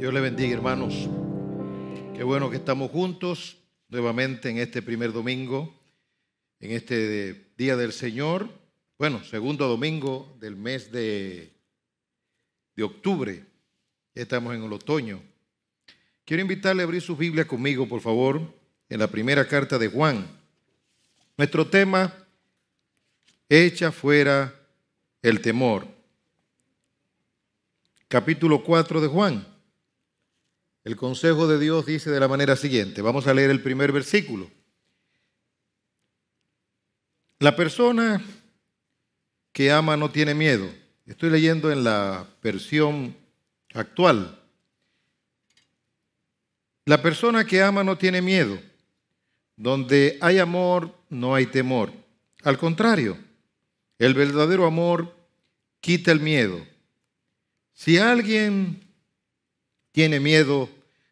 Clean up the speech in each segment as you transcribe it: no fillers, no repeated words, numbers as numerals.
Dios le bendiga, hermanos. Qué bueno que estamos juntos nuevamente en este primer domingo, en este Día del Señor. Bueno, segundo domingo del mes de octubre. Ya estamos en el otoño. Quiero invitarle a abrir su Biblia conmigo, por favor, en la primera carta de Juan. Nuestro tema, echa fuera el temor. Capítulo 4 de Juan. El consejo de Dios dice de la manera siguiente. Vamos a leer el primer versículo. La persona que ama no tiene miedo. Estoy leyendo en la versión actual. La persona que ama no tiene miedo. Donde hay amor, no hay temor. Al contrario, el verdadero amor quita el miedo. Si alguien tiene miedo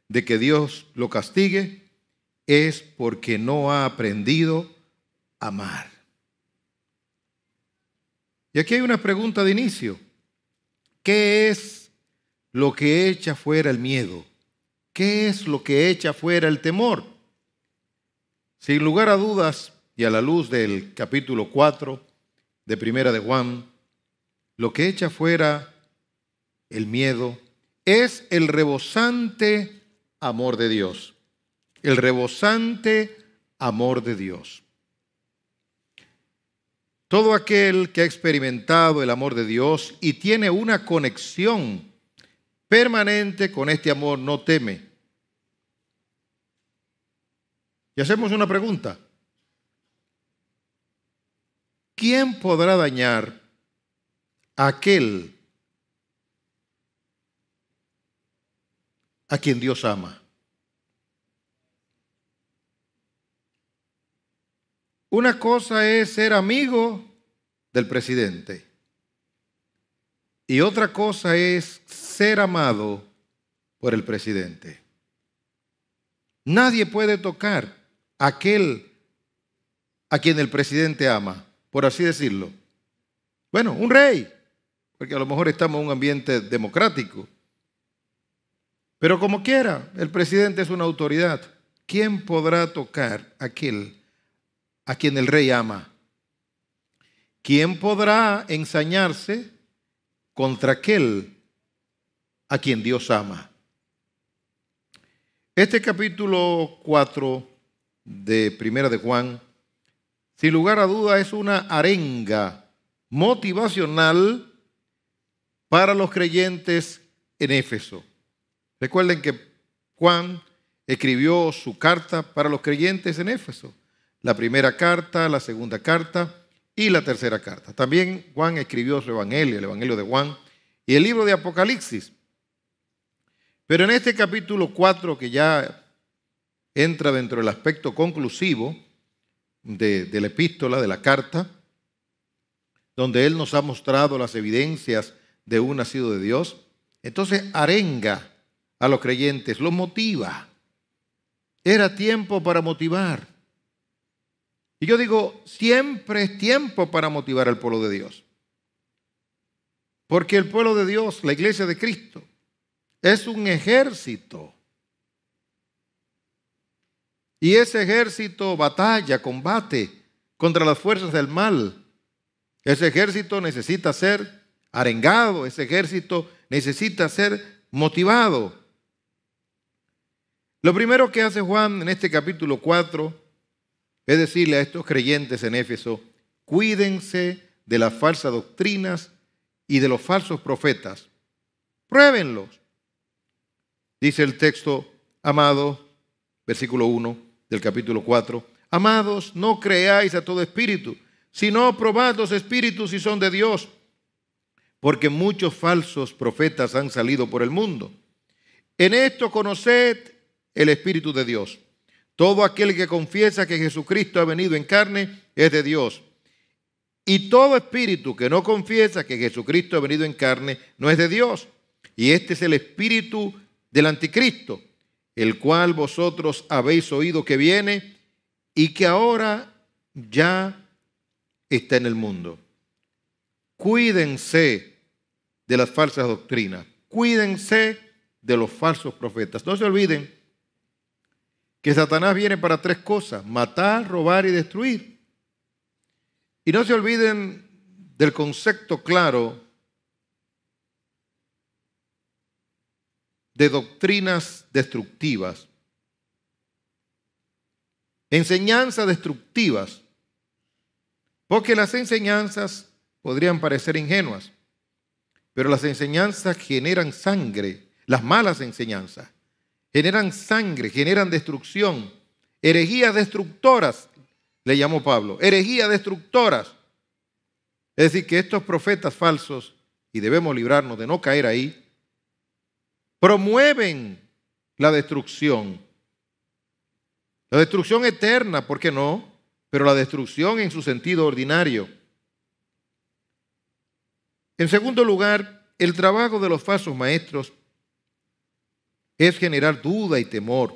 de que Dios lo castigue, es porque no ha aprendido a amar. Y aquí hay una pregunta de inicio. ¿Qué es lo que echa fuera el miedo? ¿Qué es lo que echa fuera el temor? Sin lugar a dudas, y a la luz del capítulo 4 de Primera de Juan, lo que echa fuera el miedo es el rebosante amor de Dios. El rebosante amor de Dios. Todo aquel que ha experimentado el amor de Dios y tiene una conexión permanente con este amor no teme. Y hacemos una pregunta. ¿Quién podrá dañar a aquel a quien Dios ama? Una cosa es ser amigo del presidente y otra cosa es ser amado por el presidente. Nadie puede tocar a aquel a quien el presidente ama, por así decirlo. Bueno, un rey, porque a lo mejor estamos en un ambiente democrático. Pero como quiera, el presidente es una autoridad. ¿Quién podrá tocar a aquel a quien el rey ama? ¿Quién podrá ensañarse contra aquel a quien Dios ama? Este capítulo 4 de Primera de Juan, sin lugar a duda, es una arenga motivacional para los creyentes en Éfeso. Recuerden que Juan escribió su carta para los creyentes en Éfeso. La primera carta, la segunda carta y la tercera carta. También Juan escribió su evangelio, el evangelio de Juan y el libro de Apocalipsis. Pero en este capítulo 4, que ya entra dentro del aspecto conclusivo de la epístola, de la carta, donde él nos ha mostrado las evidencias de un nacido de Dios, entonces arenga a los creyentes, los motiva. Era tiempo para motivar. Y yo digo, siempre es tiempo para motivar al pueblo de Dios. Porque el pueblo de Dios, la iglesia de Cristo, es un ejército. Y ese ejército batalla, combate contra las fuerzas del mal. Ese ejército necesita ser arengado, ese ejército necesita ser motivado. Lo primero que hace Juan en este capítulo 4 es decirle a estos creyentes en Éfeso, cuídense de las falsas doctrinas y de los falsos profetas. Pruébenlos. Dice el texto, amado, versículo 1 del capítulo 4, amados, no creáis a todo espíritu, sino probad los espíritus si son de Dios, porque muchos falsos profetas han salido por el mundo. En esto conoced el Espíritu de Dios. Todo aquel que confiesa que Jesucristo ha venido en carne es de Dios. Y todo espíritu que no confiesa que Jesucristo ha venido en carne no es de Dios. Y este es el espíritu del anticristo, el cual vosotros habéis oído que viene y que ahora ya está en el mundo. Cuídense de las falsas doctrinas. Cuídense de los falsos profetas. No se olviden que Satanás viene para 3 cosas: matar, robar y destruir. Y no se olviden del concepto claro de doctrinas destructivas, enseñanzas destructivas, porque las enseñanzas podrían parecer ingenuas, pero las enseñanzas generan sangre. Las malas enseñanzas generan sangre, generan destrucción, herejías destructoras, le llamó Pablo, herejías destructoras. Es decir, que estos profetas falsos, y debemos librarnos de no caer ahí, promueven la destrucción eterna, ¿por qué no? Pero la destrucción en su sentido ordinario. En segundo lugar, el trabajo de los falsos maestros es generar duda y temor.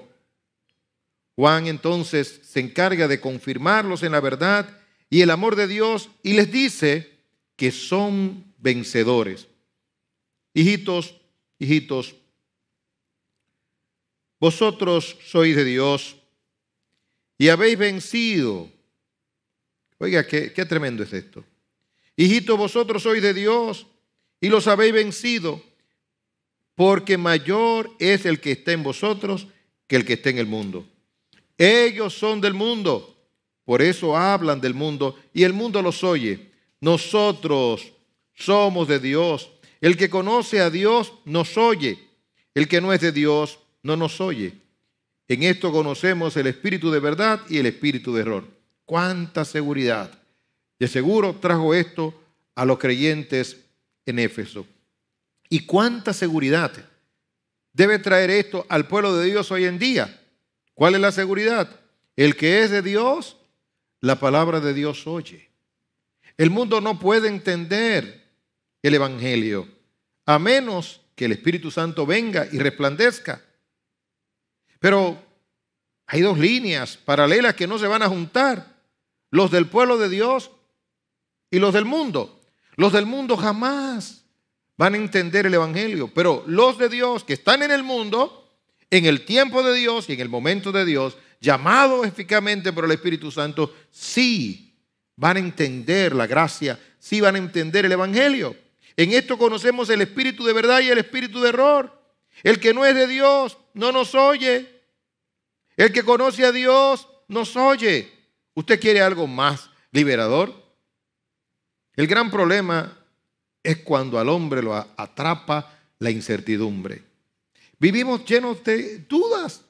Juan entonces se encarga de confirmarlos en la verdad y el amor de Dios y les dice que son vencedores. Hijitos, hijitos, vosotros sois de Dios y habéis vencido. Oiga, qué tremendo es esto. Hijitos, vosotros sois de Dios y los habéis vencido, porque mayor es el que está en vosotros que el que está en el mundo. Ellos son del mundo, por eso hablan del mundo y el mundo los oye. Nosotros somos de Dios. El que conoce a Dios nos oye. El que no es de Dios no nos oye. En esto conocemos el espíritu de verdad y el espíritu de error. ¡Cuánta seguridad! De seguro trajo esto a los creyentes en Éfeso. ¿Y cuánta seguridad debe traer esto al pueblo de Dios hoy en día? ¿Cuál es la seguridad? El que es de Dios, la palabra de Dios oye. El mundo no puede entender el Evangelio a menos que el Espíritu Santo venga y resplandezca. Pero hay 2 líneas paralelas que no se van a juntar: los del pueblo de Dios y los del mundo. Los del mundo jamás van a entender el Evangelio, pero los de Dios que están en el mundo, en el tiempo de Dios y en el momento de Dios, llamados eficazmente por el Espíritu Santo, sí van a entender la gracia, sí van a entender el Evangelio. En esto conocemos el espíritu de verdad y el espíritu de error. El que no es de Dios no nos oye. El que conoce a Dios nos oye. ¿Usted quiere algo más liberador? El gran problema es cuando al hombre lo atrapa la incertidumbre. Vivimos llenos de dudas.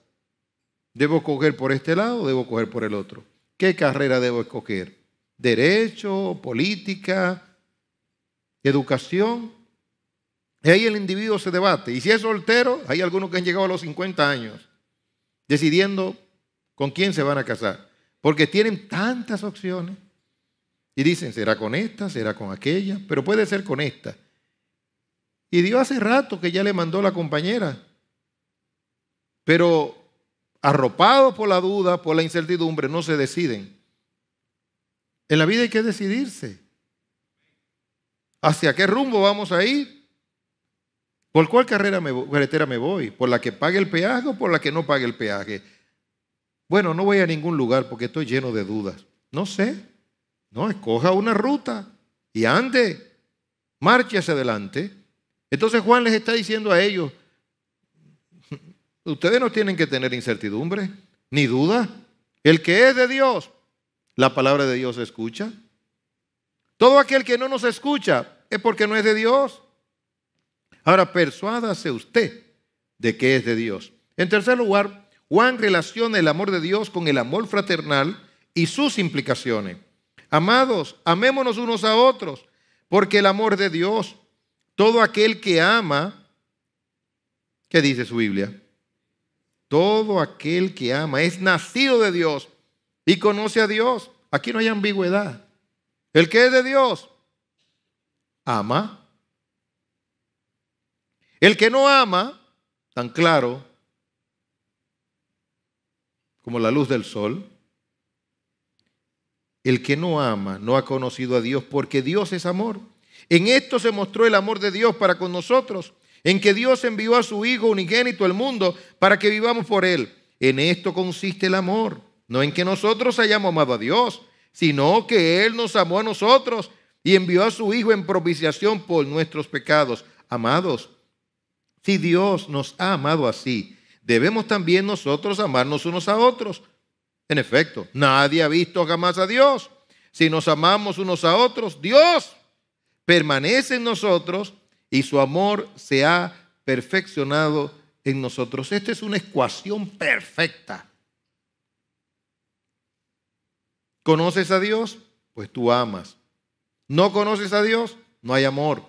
¿Debo coger por este lado o debo coger por el otro? ¿Qué carrera debo escoger? ¿Derecho, política, educación? Y ahí el individuo se debate. Y si es soltero, hay algunos que han llegado a los 50 años decidiendo con quién se van a casar, porque tienen tantas opciones. Y dicen, ¿será con esta? ¿Será con aquella? Pero puede ser con esta. Y Dios hace rato que ya le mandó la compañera. Pero arropados por la duda, por la incertidumbre, no se deciden. En la vida hay que decidirse. ¿Hacia qué rumbo vamos a ir? ¿Por cuál carretera me voy? ¿Por la que pague el peaje o por la que no pague el peaje? Bueno, no voy a ningún lugar porque estoy lleno de dudas. No sé. No, escoja una ruta y ande, marche hacia adelante. Entonces Juan les está diciendo a ellos, ustedes no tienen que tener incertidumbre ni duda. El que es de Dios, la palabra de Dios se escucha. Todo aquel que no nos escucha es porque no es de Dios. Ahora, persuádase usted de que es de Dios. En tercer lugar, Juan relaciona el amor de Dios con el amor fraternal y sus implicaciones. Amados, amémonos unos a otros, porque el amor de Dios, todo aquel que ama, ¿qué dice su Biblia? Todo aquel que ama es nacido de Dios y conoce a Dios. Aquí no hay ambigüedad. El que es de Dios, ama. El que no ama, tan claro como la luz del sol, el que no ama no ha conocido a Dios, porque Dios es amor. En esto se mostró el amor de Dios para con nosotros, en que Dios envió a su Hijo unigénito al mundo para que vivamos por Él. En esto consiste el amor, no en que nosotros hayamos amado a Dios, sino que Él nos amó a nosotros y envió a su Hijo en propiciación por nuestros pecados. Amados, si Dios nos ha amado así, debemos también nosotros amarnos unos a otros. En efecto, nadie ha visto jamás a Dios. Si nos amamos unos a otros, Dios permanece en nosotros y su amor se ha perfeccionado en nosotros. Esta es una ecuación perfecta. ¿Conoces a Dios? Pues tú amas. ¿No conoces a Dios? No hay amor.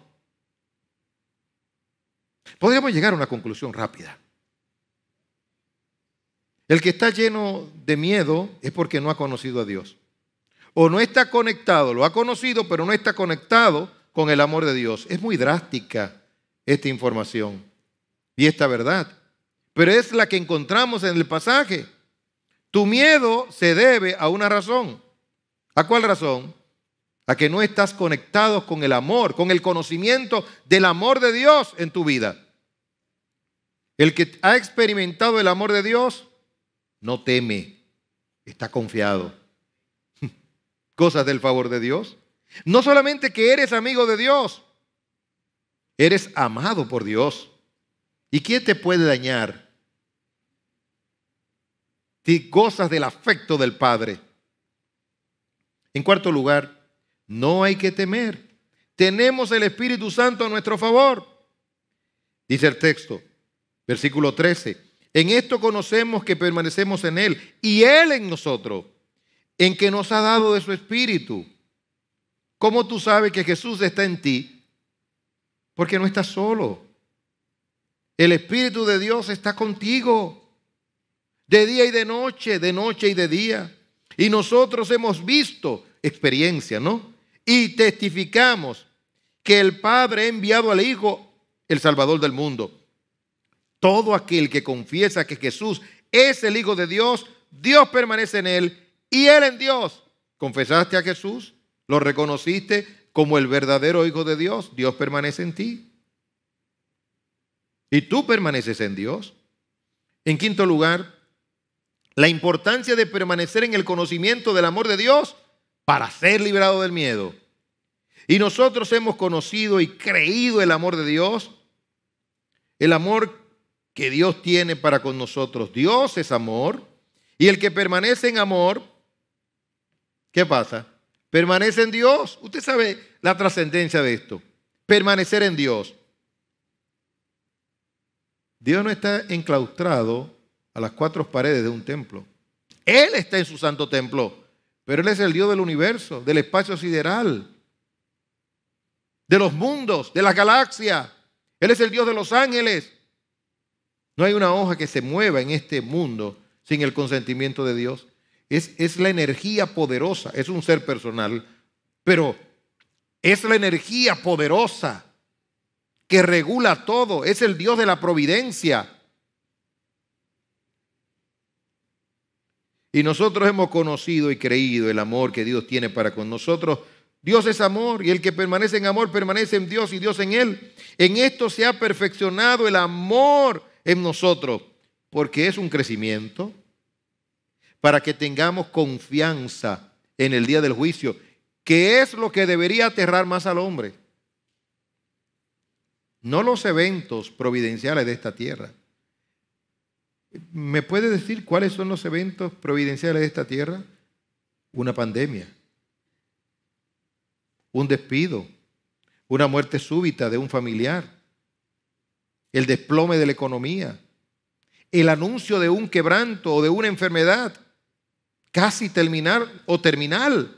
Podríamos llegar a una conclusión rápida. El que está lleno de miedo es porque no ha conocido a Dios. O no está conectado, lo ha conocido, pero no está conectado con el amor de Dios. Es muy drástica esta información y esta verdad, pero es la que encontramos en el pasaje. Tu miedo se debe a una razón. ¿A cuál razón? A que no estás conectado con el amor, con el conocimiento del amor de Dios en tu vida. El que ha experimentado el amor de Dios no teme, está confiado. Cosas del favor de Dios. No solamente que eres amigo de Dios, eres amado por Dios. ¿Y quién te puede dañar si gozas del afecto del Padre? En cuarto lugar, no hay que temer. Tenemos el Espíritu Santo a nuestro favor. Dice el texto, versículo 13. En esto conocemos que permanecemos en Él y Él en nosotros, en que nos ha dado de su Espíritu. ¿Cómo tú sabes que Jesús está en ti? Porque no estás solo. El Espíritu de Dios está contigo, de día y de noche y de día. Y nosotros hemos visto experiencia, ¿no? Y testificamos que el Padre ha enviado al Hijo, el Salvador del mundo. Todo aquel que confiesa que Jesús es el Hijo de Dios, Dios permanece en Él y Él en Dios. ¿Confesaste a Jesús? ¿Lo reconociste como el verdadero Hijo de Dios? Dios permanece en ti. Y tú permaneces en Dios. En quinto lugar, la importancia de permanecer en el conocimiento del amor de Dios para ser librado del miedo. Y nosotros hemos conocido y creído el amor de Dios, el amor que Dios tiene para con nosotros. Dios es amor, y el que permanece en amor, ¿qué pasa? Permanece en Dios. Usted sabe la trascendencia de esto. Permanecer en Dios. Dios no está enclaustrado a las cuatro paredes de un templo. Él está en su santo templo, pero Él es el Dios del universo, del espacio sideral, de los mundos, de la galaxia. Él es el Dios de los ángeles. No hay una hoja que se mueva en este mundo sin el consentimiento de Dios. Es la energía poderosa, es un ser personal, pero es la energía poderosa que regula todo, es el Dios de la providencia. Y nosotros hemos conocido y creído el amor que Dios tiene para con nosotros. Dios es amor y el que permanece en amor permanece en Dios y Dios en Él. En esto se ha perfeccionado el amor en nosotros, porque es un crecimiento para que tengamos confianza en el día del juicio, que es lo que debería aterrar más al hombre. No los eventos providenciales de esta tierra. ¿Me puede decir cuáles son los eventos providenciales de esta tierra? Una pandemia, un despido, una muerte súbita de un familiar, el desplome de la economía, el anuncio de un quebranto o de una enfermedad casi terminal o terminal.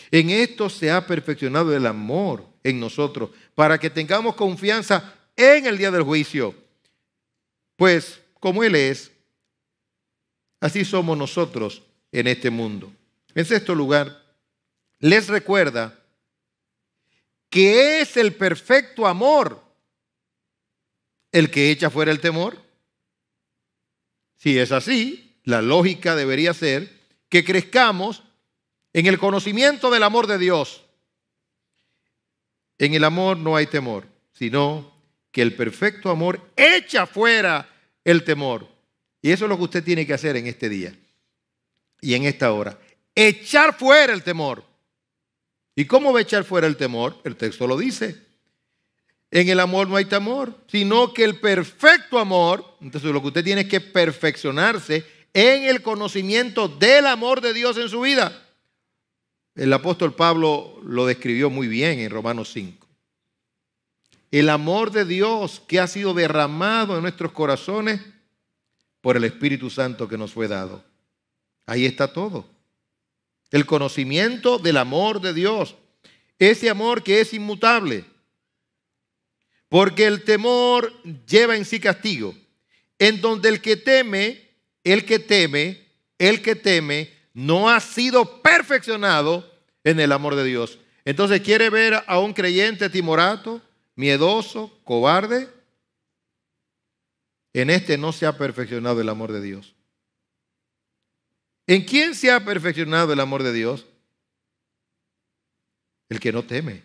En esto se ha perfeccionado el amor en nosotros para que tengamos confianza en el día del juicio. Pues como Él es, así somos nosotros en este mundo. En sexto lugar, les recuerda que es el perfecto amor el que echa fuera el temor. Si es así, la lógica debería ser que crezcamos en el conocimiento del amor de Dios. En el amor no hay temor, sino que el perfecto amor echa fuera el temor. Y eso es lo que usted tiene que hacer en este día y en esta hora. Echar fuera el temor. ¿Y cómo va a echar fuera el temor? El texto lo dice. En el amor no hay temor, sino que el perfecto amor, entonces lo que usted tiene es que perfeccionarse en el conocimiento del amor de Dios en su vida. El apóstol Pablo lo describió muy bien en Romanos 5. El amor de Dios que ha sido derramado en nuestros corazones por el Espíritu Santo que nos fue dado. Ahí está todo. El conocimiento del amor de Dios. Ese amor que es inmutable. Porque el temor lleva en sí castigo. En donde el que teme no ha sido perfeccionado en el amor de Dios. Entonces, ¿quiere ver a un creyente timorato, miedoso, cobarde? En este no se ha perfeccionado el amor de Dios. ¿En quién se ha perfeccionado el amor de Dios? El que no teme,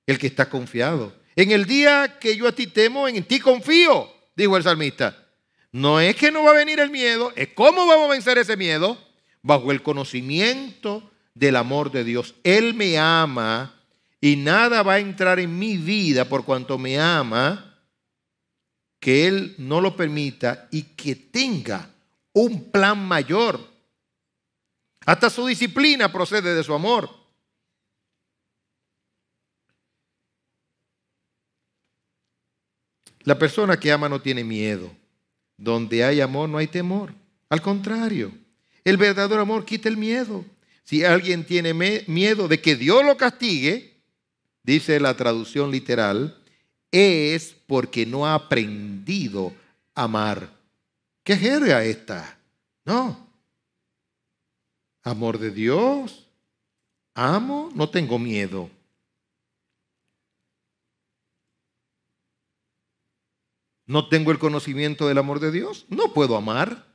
el que está confiado. En el día que yo a ti temo, en ti confío, dijo el salmista. No es que no va a venir el miedo, es cómo vamos a vencer ese miedo. Bajo el conocimiento del amor de Dios. Él me ama y nada va a entrar en mi vida por cuanto me ama, que Él no lo permita y que tenga un plan mayor. Hasta su disciplina procede de su amor. La persona que ama no tiene miedo. Donde hay amor no hay temor. Al contrario, el verdadero amor quita el miedo. Si alguien tiene miedo de que Dios lo castigue, dice la traducción literal, es porque no ha aprendido a amar. ¿Qué jerga esta? No. Amor de Dios. Amo, no tengo miedo. No tengo el conocimiento del amor de Dios. No puedo amar.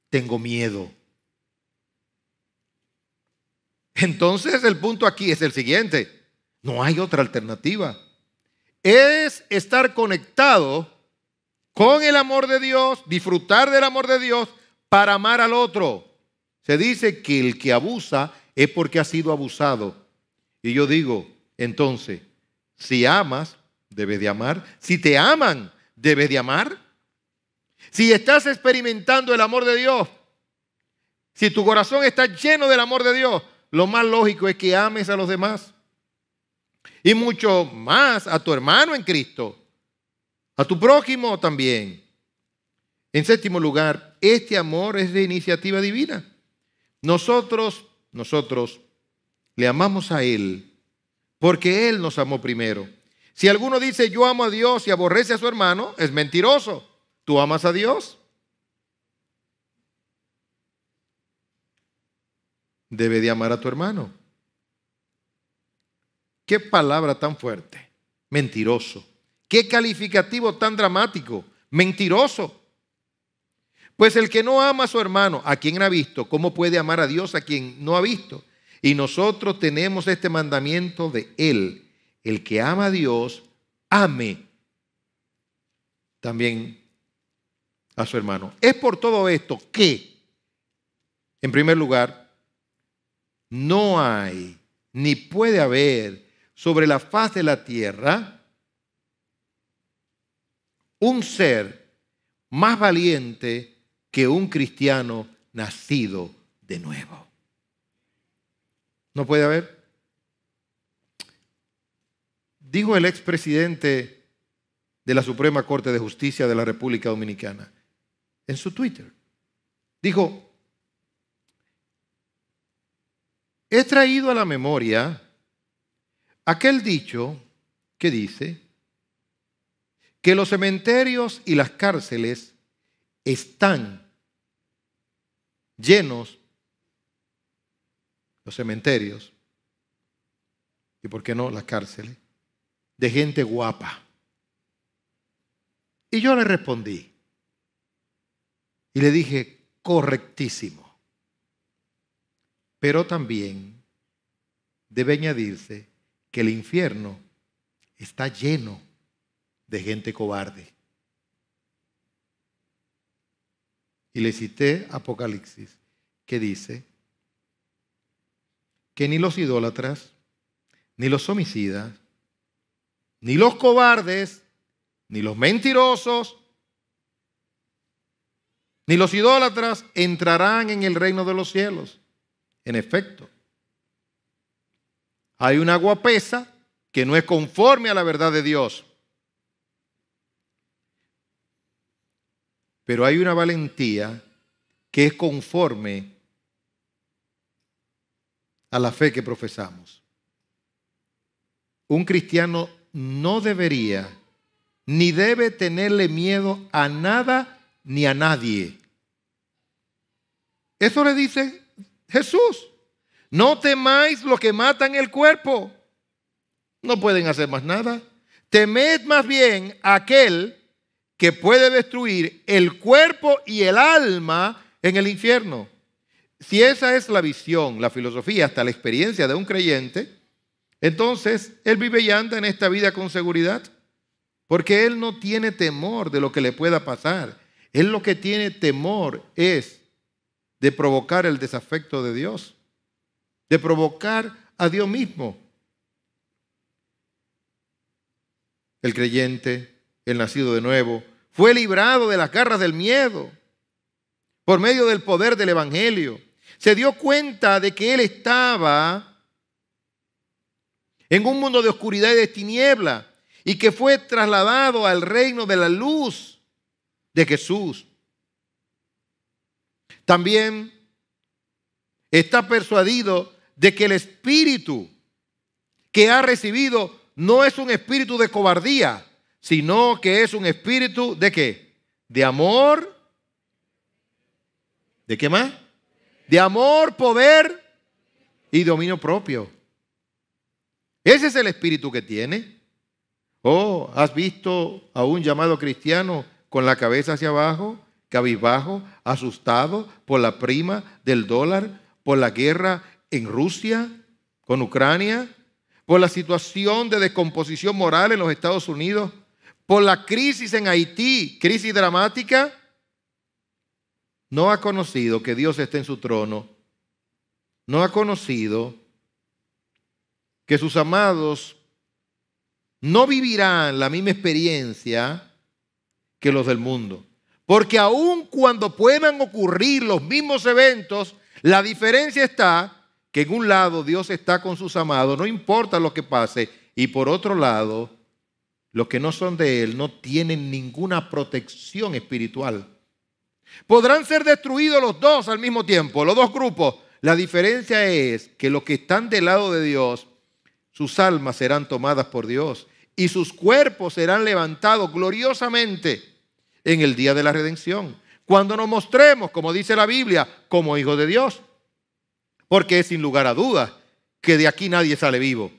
Tengo miedo. Entonces el punto aquí es el siguiente. No hay otra alternativa. Es estar conectado con el amor de Dios, disfrutar del amor de Dios para amar al otro. Se dice que el que abusa es porque ha sido abusado. Y yo digo, entonces, si amas, debes de amar. Si te aman, debes de amar. Si estás experimentando el amor de Dios, si tu corazón está lleno del amor de Dios, lo más lógico es que ames a los demás. Y mucho más a tu hermano en Cristo, a tu prójimo también. En séptimo lugar, este amor es de iniciativa divina. Nosotros le amamos a Él porque Él nos amó primero. Si alguno dice yo amo a Dios y aborrece a su hermano, es mentiroso. ¿Tú amas a Dios? Debe de amar a tu hermano. Qué palabra tan fuerte. Mentiroso. Qué calificativo tan dramático. Mentiroso. Pues el que no ama a su hermano, a quien ha visto, ¿cómo puede amar a Dios a quien no ha visto? Y nosotros tenemos este mandamiento de Él. El que ama a Dios, ame también a su hermano. Es por todo esto que, en primer lugar, no hay ni puede haber sobre la faz de la tierra un ser más valiente que un cristiano nacido de nuevo. ¿No puede haber? Dijo el expresidente de la Suprema Corte de Justicia de la República Dominicana en su Twitter. Dijo, he traído a la memoria aquel dicho que dice que los cementerios y las cárceles están llenos, los cementerios, y por qué no las cárceles, de gente guapa. Y yo le respondí y le dije, correctísimo. Pero también debe añadirse que el infierno está lleno de gente cobarde. Y le cité Apocalipsis, que dice que ni los idólatras, ni los homicidas, ni los cobardes, ni los mentirosos, ni los idólatras entrarán en el reino de los cielos. En efecto, hay una guapesa que no es conforme a la verdad de Dios. Pero hay una valentía que es conforme a la fe que profesamos. Un cristiano no debería ni debe tenerle miedo a nada ni a nadie. Eso le dice Jesús. No temáis lo que matan el cuerpo. No pueden hacer más nada. Temed más bien a aquel que puede destruir el cuerpo y el alma en el infierno. Si esa es la visión, la filosofía, hasta la experiencia de un creyente, entonces él vive y anda en esta vida con seguridad, porque él no tiene temor de lo que le pueda pasar. Él lo que tiene temor es de provocar el desafecto de Dios, de provocar a Dios mismo. El creyente, el nacido de nuevo, fue librado de las garras del miedo por medio del poder del Evangelio. Se dio cuenta de que él estaba en un mundo de oscuridad y de tiniebla y que fue trasladado al reino de la luz de Jesús. También está persuadido de que el espíritu que ha recibido no es un espíritu de cobardía, sino que es un espíritu ¿de qué? De amor. ¿De qué más? De amor, poder y dominio propio. Ese es el espíritu que tiene. Oh, ¿has visto a un llamado cristiano con la cabeza hacia abajo, cabizbajo, asustado por la prima del dólar, por la guerra en Rusia, con Ucrania, por la situación de descomposición moral en los Estados Unidos, por la crisis en Haití, crisis dramática? No ha conocido que Dios está en su trono. No ha conocido que sus amados no vivirán la misma experiencia que los del mundo. Porque aun cuando puedan ocurrir los mismos eventos, la diferencia está que en un lado Dios está con sus amados, no importa lo que pase, y por otro lado, los que no son de Él no tienen ninguna protección espiritual. Podrán ser destruidos los dos al mismo tiempo, los dos grupos. La diferencia es que los que están del lado de Dios, sus almas serán tomadas por Dios y sus cuerpos serán levantados gloriosamente en el día de la redención, cuando nos mostremos, como dice la Biblia, como hijos de Dios. Porque es sin lugar a dudas que de aquí nadie sale vivo.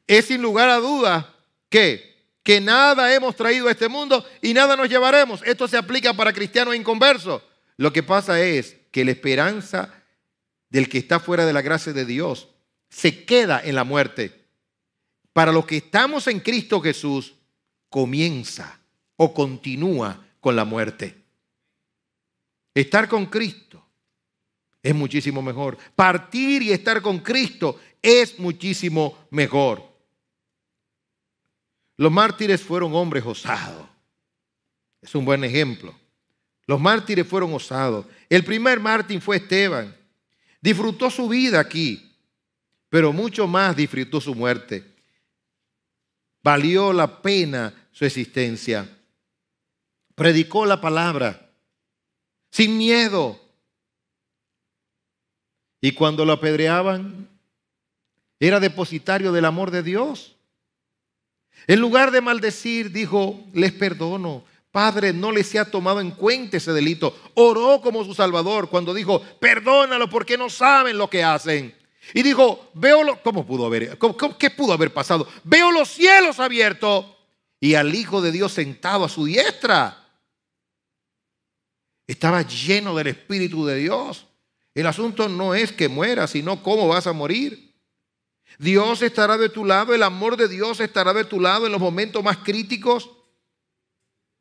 Es sin lugar a dudas que nada hemos traído a este mundo y nada nos llevaremos. Esto se aplica para cristianos inconversos. Lo que pasa es que la esperanza del que está fuera de la gracia de Dios se queda en la muerte. Para los que estamos en Cristo Jesús, comienza o continúa con la muerte. Estar con Cristo es muchísimo mejor. Partir y estar con Cristo es muchísimo mejor. Los mártires fueron hombres osados. Es un buen ejemplo. Los mártires fueron osados. El primer mártir fue Esteban. Disfrutó su vida aquí, pero mucho más disfrutó su muerte. Valió la pena su existencia. Predicó la palabra sin miedo. Y cuando lo apedreaban, era depositario del amor de Dios. En lugar de maldecir, dijo, les perdono. Padre, no les sea tomado en cuenta ese delito. Oró como su Salvador cuando dijo, perdónalo porque no saben lo que hacen. Y dijo, ¿qué pudo haber pasado? Veo los cielos abiertos y al Hijo de Dios sentado a su diestra. Estaba lleno del Espíritu de Dios. El asunto no es que mueras, sino cómo vas a morir. Dios estará de tu lado, el amor de Dios estará de tu lado en los momentos más críticos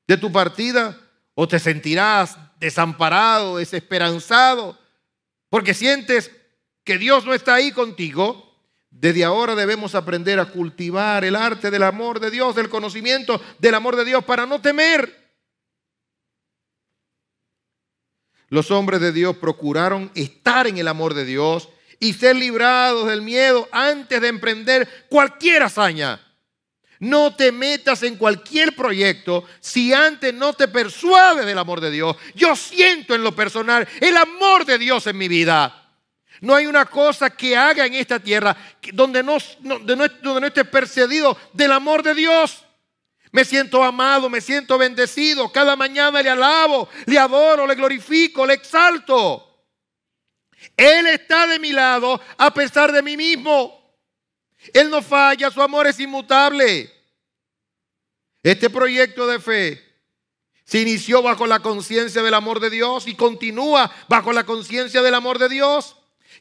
de tu partida, o te sentirás desamparado, desesperanzado, porque sientes que Dios no está ahí contigo. Desde ahora debemos aprender a cultivar el arte del amor de Dios, del conocimiento del amor de Dios, para no temer. Los hombres de Dios procuraron estar en el amor de Dios y ser librados del miedo antes de emprender cualquier hazaña. No te metas en cualquier proyecto si antes no te persuades del amor de Dios. Yo siento en lo personal el amor de Dios en mi vida. No hay una cosa que haga en esta tierra donde no esté persuadido del amor de Dios. Me siento amado, me siento bendecido. Cada mañana le alabo, le adoro, le glorifico, le exalto. Él está de mi lado a pesar de mí mismo. Él no falla, su amor es inmutable. Este proyecto de fe se inició bajo la conciencia del amor de Dios y continúa bajo la conciencia del amor de Dios.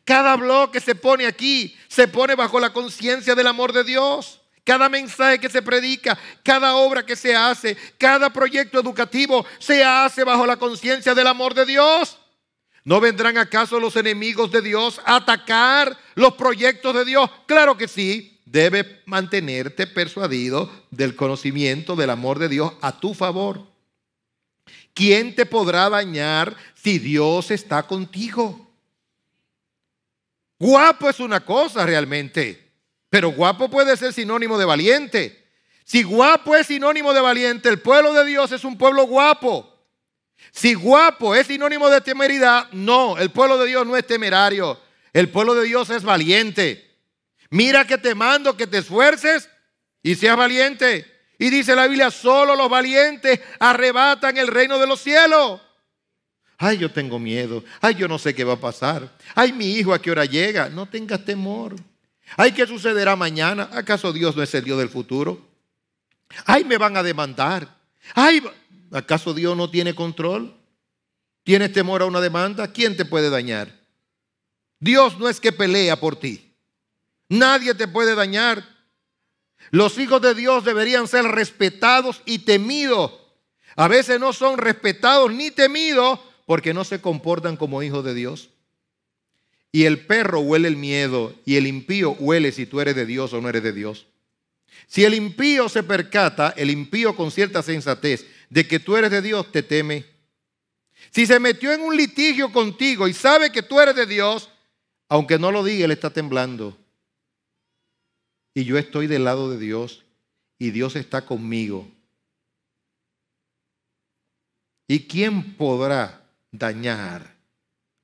Cada bloque se pone aquí, se pone bajo la conciencia del amor de Dios. Cada mensaje que se predica, cada obra que se hace, cada proyecto educativo se hace bajo la conciencia del amor de Dios. ¿No vendrán acaso los enemigos de Dios a atacar los proyectos de Dios? Claro que sí. Debes mantenerte persuadido del conocimiento del amor de Dios a tu favor. ¿Quién te podrá dañar si Dios está contigo? Guapo es una cosa realmente, pero guapo puede ser sinónimo de valiente. Si guapo es sinónimo de valiente, el pueblo de Dios es un pueblo guapo. Si guapo es sinónimo de temeridad, no, el pueblo de Dios no es temerario. El pueblo de Dios es valiente. Mira que te mando que te esfuerces y seas valiente. Y dice la Biblia, solo los valientes arrebatan el reino de los cielos. Ay, yo tengo miedo. Ay, yo no sé qué va a pasar. Ay, mi hijo, ¿a qué hora llega? No tengas temor. Ay, ¿qué sucederá mañana? ¿Acaso Dios no es el Dios del futuro? Ay, me van a demandar. Ay, ¿acaso Dios no tiene control? ¿Tienes temor a una demanda? ¿Quién te puede dañar? Dios no es que pelea por ti. Nadie te puede dañar. Los hijos de Dios deberían ser respetados y temidos. A veces no son respetados ni temidos porque no se comportan como hijos de Dios. Y el perro huele el miedo y el impío huele si tú eres de Dios o no eres de Dios. Si el impío se percata, el impío con cierta sensatez de que tú eres de Dios, te teme. Si se metió en un litigio contigo y sabe que tú eres de Dios, aunque no lo diga, él está temblando. Y yo estoy del lado de Dios y Dios está conmigo. ¿Y quién podrá dañar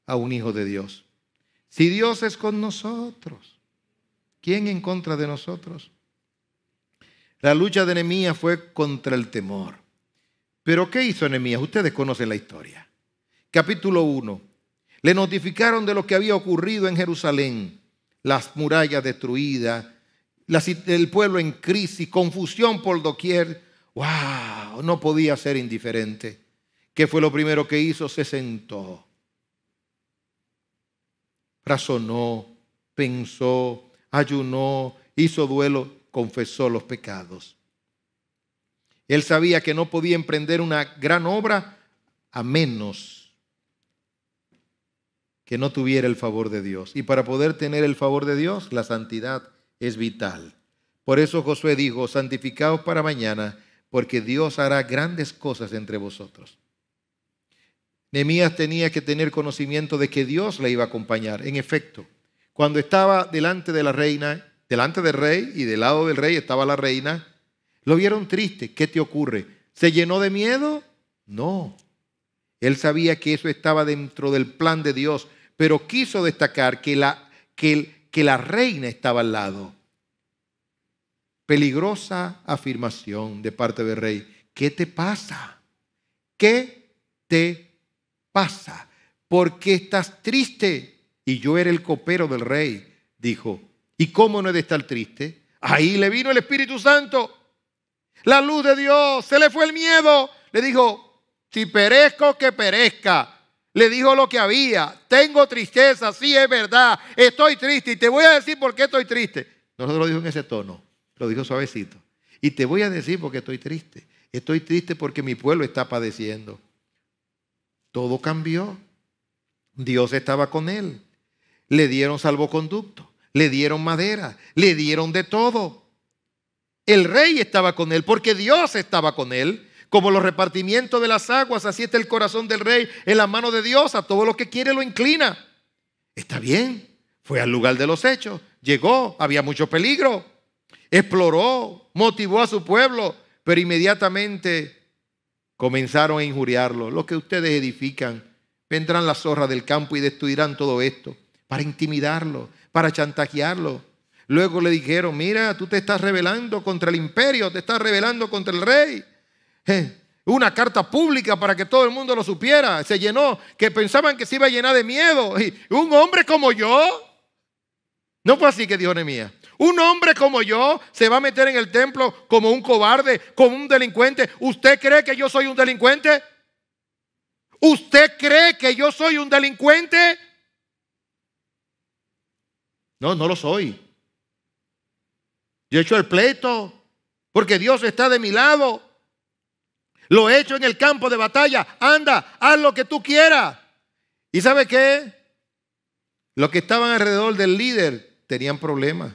a un hijo de Dios? Si Dios es con nosotros, ¿quién en contra de nosotros? La lucha de Nehemías fue contra el temor. ¿Pero qué hizo Nehemías? Ustedes conocen la historia. Capítulo 1. Le notificaron de lo que había ocurrido en Jerusalén. Las murallas destruidas, el pueblo en crisis, confusión por doquier. ¡Wow! No podía ser indiferente. ¿Qué fue lo primero que hizo? Se sentó. Razonó, pensó, ayunó, hizo duelo, confesó los pecados. Él sabía que no podía emprender una gran obra a menos que no tuviera el favor de Dios. Y para poder tener el favor de Dios, la santidad es vital. Por eso Josué dijo, santificaos para mañana, porque Dios hará grandes cosas entre vosotros. Nehemías tenía que tener conocimiento de que Dios le iba a acompañar. En efecto, cuando estaba delante de la reina, delante del rey y del lado del rey estaba la reina, lo vieron triste. ¿Qué te ocurre? ¿Se llenó de miedo? No. Él sabía que eso estaba dentro del plan de Dios, pero quiso destacar que la reina estaba al lado. Peligrosa afirmación de parte del rey. ¿Qué te pasa? ¿Qué te pasa? ¿Por qué estás triste? Y yo era el copero del rey, dijo. ¿Y cómo no he de estar triste? Ahí le vino el Espíritu Santo. La luz de Dios, se le fue el miedo. Le dijo, si perezco, que perezca. Le dijo lo que había. Tengo tristeza, sí es verdad. Estoy triste y te voy a decir por qué estoy triste. No se lo dijo en ese tono, lo dijo suavecito. Y te voy a decir porque estoy triste. Estoy triste porque mi pueblo está padeciendo. Todo cambió. Dios estaba con él. Le dieron salvoconducto, le dieron madera, le dieron de todo. El rey estaba con él porque Dios estaba con él. Como los repartimientos de las aguas, así está el corazón del rey en la mano de Dios. A todo lo que quiere lo inclina. Está bien. Fue al lugar de los hechos. Llegó, había mucho peligro. Exploró, motivó a su pueblo, pero inmediatamente comenzaron a injuriarlo. Lo que ustedes edifican, vendrán las zorras del campo y destruirán todo esto para intimidarlo, para chantajearlo. Luego le dijeron, mira, tú te estás rebelando contra el imperio, te estás rebelando contra el rey. Una carta pública para que todo el mundo lo supiera. Se llenó, que pensaban que se iba a llenar de miedo. Y un hombre como yo, no fue así que dijo Nehemías. Un hombre como yo se va a meter en el templo como un cobarde, como un delincuente. ¿Usted cree que yo soy un delincuente? ¿Usted cree que yo soy un delincuente? No, no lo soy. Yo he hecho el pleito porque Dios está de mi lado. Lo he hecho en el campo de batalla. Anda, haz lo que tú quieras. ¿Y sabe qué? Los que estaban alrededor del líder tenían problemas.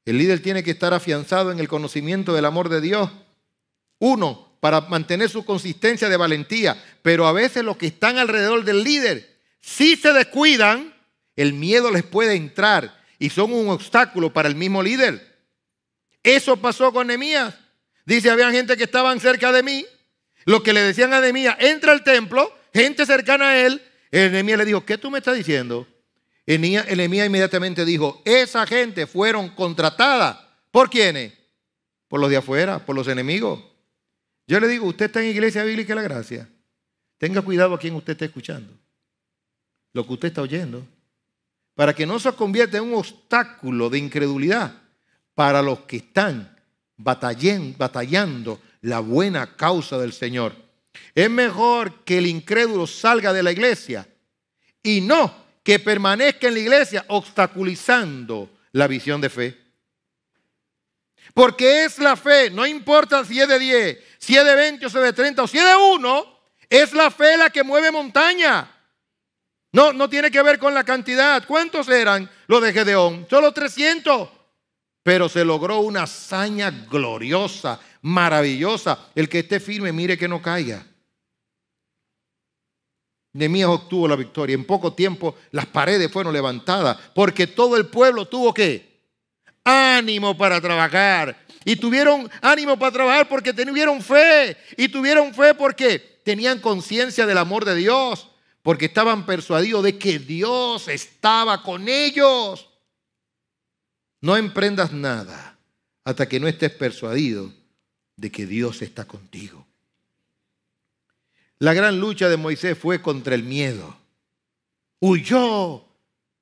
El líder tiene que estar afianzado en el conocimiento del amor de Dios. Uno, para mantener su consistencia de valentía. Pero a veces los que están alrededor del líder, si se descuidan, el miedo les puede entrar y son un obstáculo para el mismo líder. Eso pasó con Nehemías. Dice, había gente que estaban cerca de mí. Los que le decían a Nehemías, entra al templo, gente cercana a él. Nehemías le dijo, ¿qué tú me estás diciendo? Nehemías inmediatamente dijo, esa gente fueron contratadas. ¿Por quiénes? Por los de afuera, por los enemigos. Yo le digo, usted está en Iglesia Bíblica de la Gracia. Tenga cuidado a quien usted está escuchando. Lo que usted está oyendo. Para que no se convierta en un obstáculo de incredulidad para los que están batallando la buena causa del Señor. Es mejor que el incrédulo salga de la iglesia y no que permanezca en la iglesia obstaculizando la visión de fe. Porque es la fe, no importa si es de 10, si es de 20 o si es de 30 o si es de 1, es la fe la que mueve montaña. No tiene que ver con la cantidad. ¿Cuántos eran los de Gedeón? Solo 300. Pero se logró una hazaña gloriosa, maravillosa. El que esté firme, mire que no caiga. Nehemías obtuvo la victoria. En poco tiempo las paredes fueron levantadas porque todo el pueblo tuvo ¿qué? Ánimo para trabajar. Y tuvieron ánimo para trabajar porque tuvieron fe. Y tuvieron fe porque tenían conciencia del amor de Dios. Porque estaban persuadidos de que Dios estaba con ellos. No emprendas nada hasta que no estés persuadido de que Dios está contigo. La gran lucha de Moisés fue contra el miedo. Huyó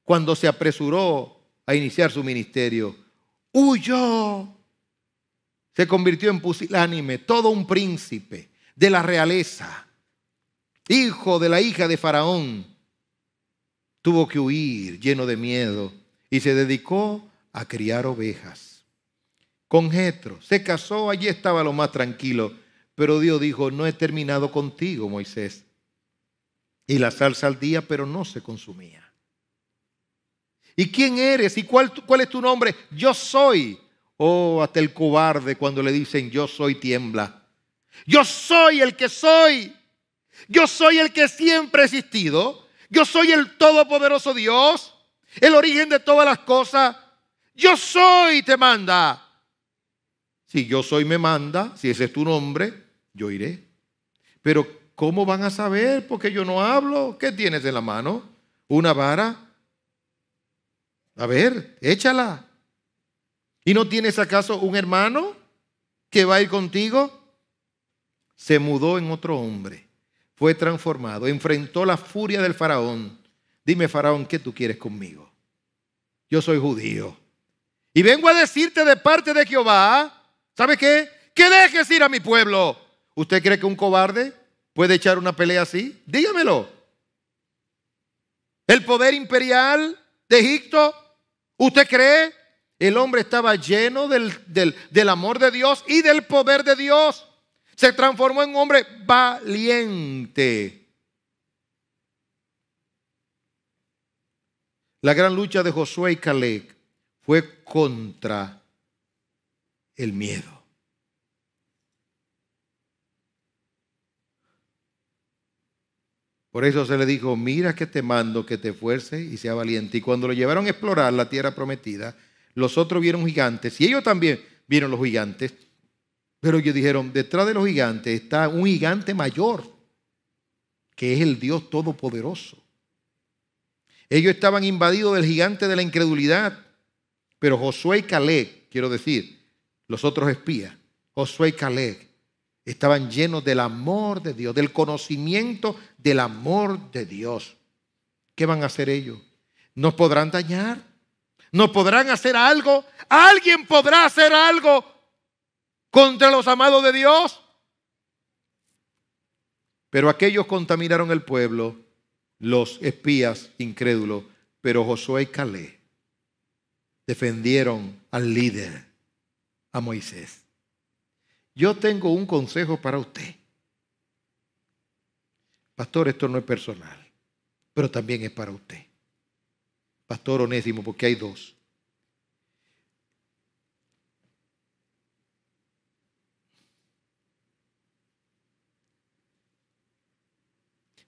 cuando se apresuró a iniciar su ministerio. Huyó. Se convirtió en pusilánime, todo un príncipe de la realeza. Hijo de la hija de Faraón. Tuvo que huir lleno de miedo y se dedicó a criar ovejas. Con Jetro se casó, allí estaba lo más tranquilo, pero Dios dijo, no he terminado contigo, Moisés. Y la salsa ardía, pero no se consumía. ¿Y quién eres? ¿Y cuál es tu nombre? Yo soy. Oh, hasta el cobarde cuando le dicen yo soy tiembla. Yo soy el que soy. Yo soy el que siempre ha existido. Yo soy el todopoderoso Dios, el origen de todas las cosas. Yo soy, te manda. Si yo soy me manda, si ese es tu nombre, yo iré. Pero ¿cómo van a saber? Porque yo no hablo. ¿Qué tienes en la mano? ¿Una vara? A ver, échala. ¿Y no tienes acaso un hermano que va a ir contigo? Se mudó en otro hombre. Fue transformado, enfrentó la furia del faraón. Dime, faraón, ¿qué tú quieres conmigo? Yo soy judío. Y vengo a decirte de parte de Jehová, ¿sabe qué? Que dejes ir a mi pueblo. ¿Usted cree que un cobarde puede echar una pelea así? Dígamelo. El poder imperial de Egipto, ¿usted cree El hombre estaba lleno del amor de Dios y del poder de Dios. Se transformó en un hombre valiente. La gran lucha de Josué y Caleb fue contra el miedo. Por eso se le dijo, mira que te mando que te esfuerces y sea valiente. Y cuando lo llevaron a explorar la tierra prometida, los otros vieron gigantes y ellos también vieron los gigantes. Pero ellos dijeron, detrás de los gigantes está un gigante mayor, que es el Dios Todopoderoso. Ellos estaban invadidos del gigante de la incredulidad. Pero Josué y Caleb, quiero decir, los otros espías, Josué y Caleb, estaban llenos del amor de Dios, del conocimiento del amor de Dios. ¿Qué van a hacer ellos? ¿Nos podrán dañar? ¿Nos podrán hacer algo? ¿Alguien podrá hacer algo contra los amados de Dios? Pero aquellos contaminaron el pueblo, los espías incrédulos, pero Josué y Caleb defendieron al líder, a Moisés. Yo tengo un consejo para usted. Pastor, esto no es personal, pero también es para usted. Pastor Onésimo, porque hay dos.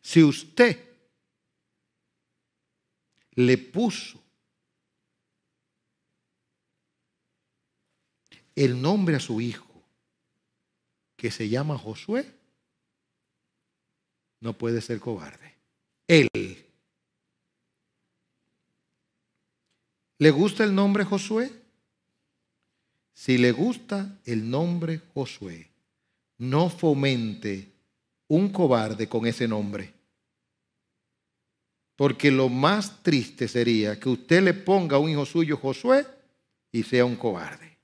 Si usted le puso el nombre a su hijo, que se llama Josué, no puede ser cobarde. Él. ¿Le gusta el nombre Josué? Si le gusta el nombre Josué, no fomente un cobarde con ese nombre. Porque lo más triste sería que usted le ponga a un hijo suyo Josué y sea un cobarde.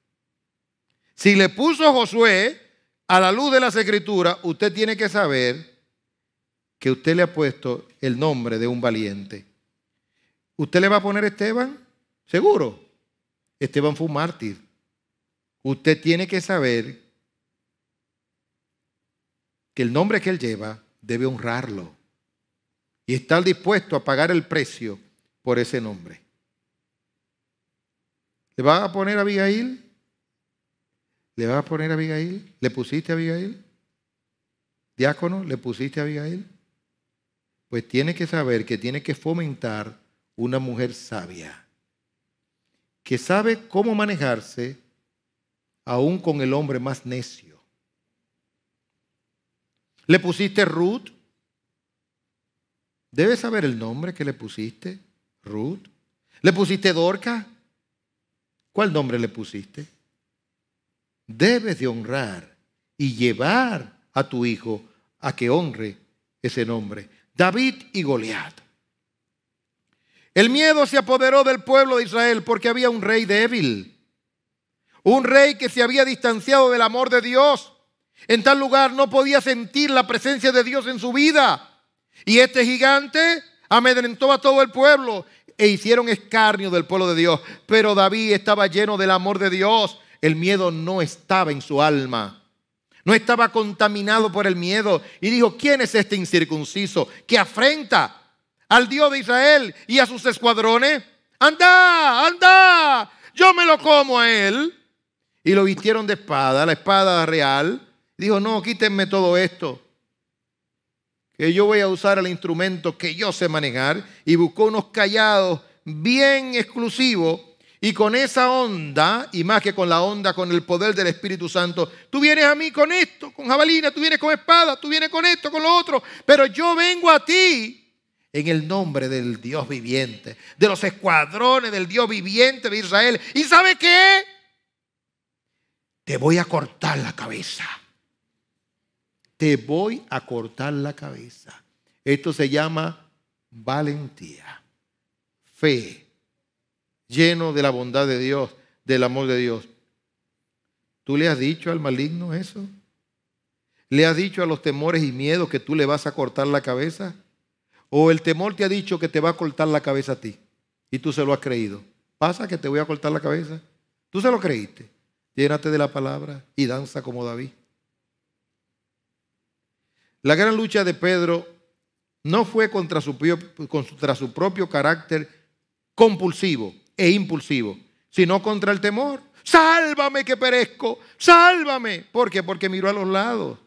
Si le puso Josué, a la luz de las Escrituras, usted tiene que saber que usted le ha puesto el nombre de un valiente. ¿Usted le va a poner Esteban? Seguro. Esteban fue un mártir. Usted tiene que saber que el nombre que él lleva debe honrarlo y estar dispuesto a pagar el precio por ese nombre. ¿Le va a poner Abigail? ¿Le vas a poner Abigail? ¿Le pusiste Abigail? Diácono, ¿le pusiste Abigail? Pues tiene que saber que tiene que fomentar una mujer sabia, que sabe cómo manejarse aún con el hombre más necio. ¿Le pusiste Ruth? Debes saber el nombre que le pusiste, Ruth. ¿Le pusiste Dorca? ¿Cuál nombre le pusiste? Debes de honrar y llevar a tu hijo a que honre ese nombre. David y Goliat. El miedo se apoderó del pueblo de Israel porque había un rey débil. Un rey que se había distanciado del amor de Dios. En tal lugar no podía sentir la presencia de Dios en su vida. Y este gigante amedrentó a todo el pueblo e hicieron escarnio del pueblo de Dios. Pero David estaba lleno del amor de Dios. El miedo no estaba en su alma. No estaba contaminado por el miedo. Y dijo, ¿quién es este incircunciso que afrenta al Dios de Israel y a sus escuadrones? ¡Anda, anda! Yo me lo como a él. Y lo vistieron de espada, la espada real. Dijo, no, quítenme todo esto, que yo voy a usar el instrumento que yo sé manejar. Y buscó unos callados bien exclusivos. Y con esa onda, y más que con la onda, con el poder del Espíritu Santo, tú vienes a mí con esto, con jabalina, tú vienes con espada, tú vienes con esto, con lo otro, pero yo vengo a ti en el nombre del Dios viviente, de los escuadrones del Dios viviente de Israel. ¿Y sabe qué? Te voy a cortar la cabeza. Te voy a cortar la cabeza. Esto se llama valentía, fe, lleno de la bondad de Dios, del amor de Dios. ¿Tú le has dicho al maligno eso? ¿Le has dicho a los temores y miedos que tú le vas a cortar la cabeza? ¿O el temor te ha dicho que te va a cortar la cabeza a ti y tú se lo has creído? ¿Pasa que te voy a cortar la cabeza? ¿Tú se lo creíste? Llénate de la palabra y danza como David. La gran lucha de Pedro no fue contra su propio carácter compulsivo e impulsivo, sino contra el temor. Sálvame que perezco, sálvame. ¿Por qué? Porque miró a los lados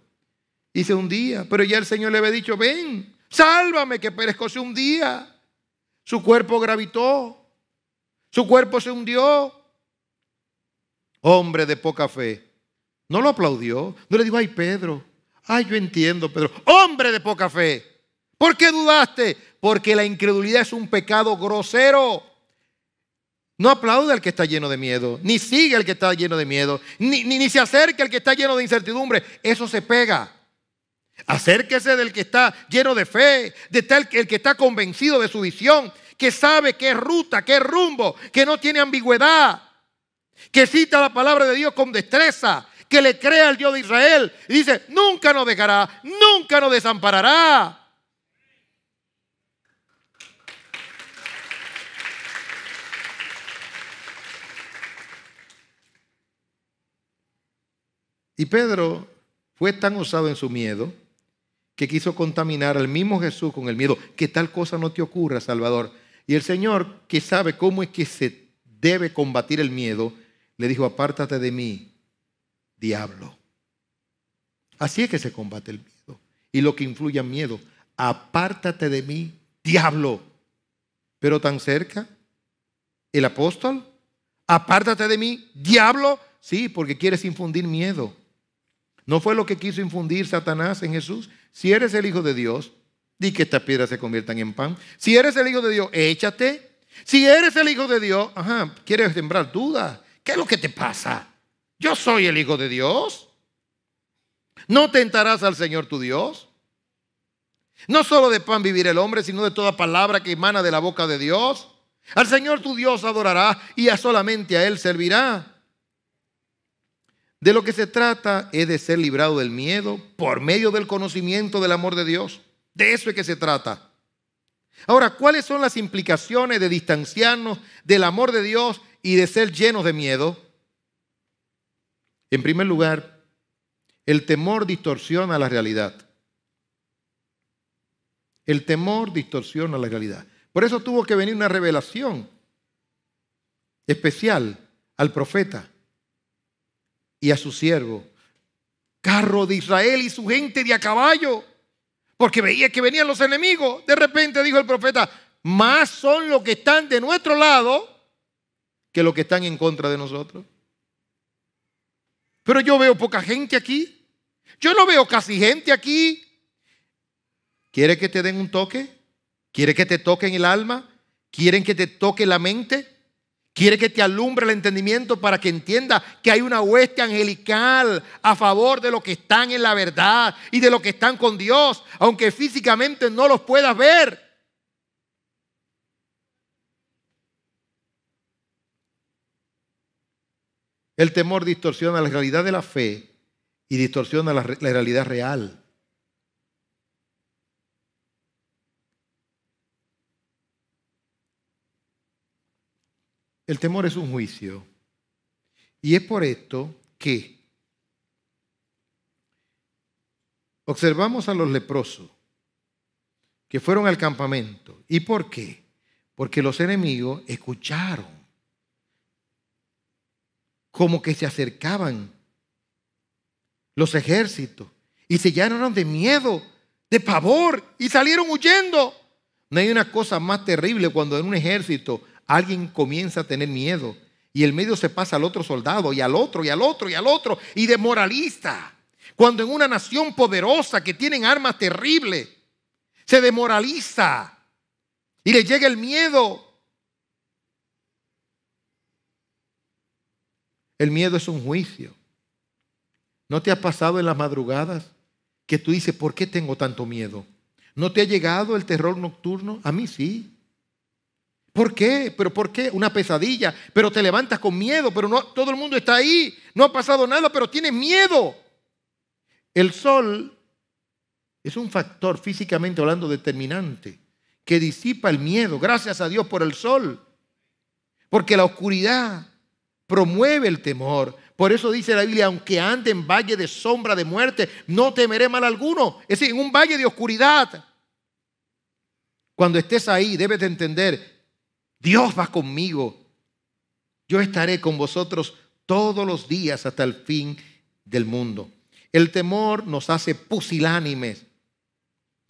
y se hundía. Pero ya el Señor le había dicho, ven, sálvame que perezco. Se hundía. Su cuerpo gravitó, su cuerpo se hundió. Hombre de poca fe. No lo aplaudió, no le dijo, ay Pedro, ay yo entiendo Pedro. Hombre de poca fe. ¿Por qué dudaste? Porque la incredulidad es un pecado grosero. No aplaude al que está lleno de miedo, ni sigue al que está lleno de miedo, ni se acerque al que está lleno de incertidumbre. Eso se pega. Acérquese del que está lleno de fe, el que está convencido de su visión, que sabe qué ruta, qué rumbo, que no tiene ambigüedad, que cita la palabra de Dios con destreza, que le cree al Dios de Israel y dice, nunca nos dejará, nunca nos desamparará. Y Pedro fue tan osado en su miedo que quiso contaminar al mismo Jesús con el miedo. Que tal cosa no te ocurra, Salvador. Y el Señor, que sabe cómo es que se debe combatir el miedo, le dijo, apártate de mí, diablo. Así es que se combate el miedo. Y lo que influye en miedo, apártate de mí, diablo. Pero tan cerca, el apóstol, apártate de mí, diablo. Sí, porque quieres infundir miedo. ¿No fue lo que quiso infundir Satanás en Jesús? Si eres el Hijo de Dios, di que estas piedras se conviertan en pan. Si eres el Hijo de Dios, échate. Si eres el Hijo de Dios, quieres sembrar dudas. ¿Qué es lo que te pasa? Yo soy el Hijo de Dios. ¿No tentarás al Señor tu Dios? No solo de pan vivir el hombre, sino de toda palabra que emana de la boca de Dios. Al Señor tu Dios adorará y solamente a Él servirá. De lo que se trata es de ser librado del miedo por medio del conocimiento del amor de Dios. De eso es que se trata. Ahora, ¿cuáles son las implicaciones de distanciarnos del amor de Dios y de ser llenos de miedo? En primer lugar, el temor distorsiona la realidad. El temor distorsiona la realidad. Por eso tuvo que venir una revelación especial al profeta y a su siervo, carro de Israel y su gente de a caballo, porque veía que venían los enemigos. De repente dijo el profeta, más son los que están de nuestro lado que los que están en contra de nosotros. Pero yo veo poca gente aquí, yo no veo casi gente aquí. ¿Quiere que te den un toque? ¿Quiere que te toquen el alma? ¿Quieren que te toque la mente? ¿Quiere que te alumbre el entendimiento para que entienda que hay una hueste angelical a favor de los que están en la verdad y de los que están con Dios, aunque físicamente no los puedas ver? El temor distorsiona la realidad de la fe y distorsiona la realidad real. El temor es un juicio. Y es por esto que observamos a los leprosos que fueron al campamento. ¿Y por qué? Porque los enemigos escucharon como que se acercaban los ejércitos y se llenaron de miedo, de pavor y salieron huyendo. No hay una cosa más terrible cuando en un ejército alguien comienza a tener miedo y el medio se pasa al otro soldado y al otro y al otro y al otro y demoraliza. Cuando en una nación poderosa que tienen armas terribles se demoraliza y le llega el miedo. El miedo es un juicio. ¿No te ha pasado en las madrugadas que tú dices, ¿por qué tengo tanto miedo? ¿No te ha llegado el terror nocturno? A mí sí. ¿Por qué? ¿Pero por qué? Una pesadilla, pero te levantas con miedo, pero no todo el mundo está ahí, no ha pasado nada, pero tienes miedo. El sol es un factor físicamente hablando determinante que disipa el miedo. Gracias a Dios por el sol, porque la oscuridad promueve el temor. Por eso dice la Biblia, aunque ande en valle de sombra de muerte, no temeré mal alguno. Es decir, en un valle de oscuridad. Cuando estés ahí, debes de entender, Dios va conmigo. Yo estaré con vosotros todos los días hasta el fin del mundo. El temor nos hace pusilánimes.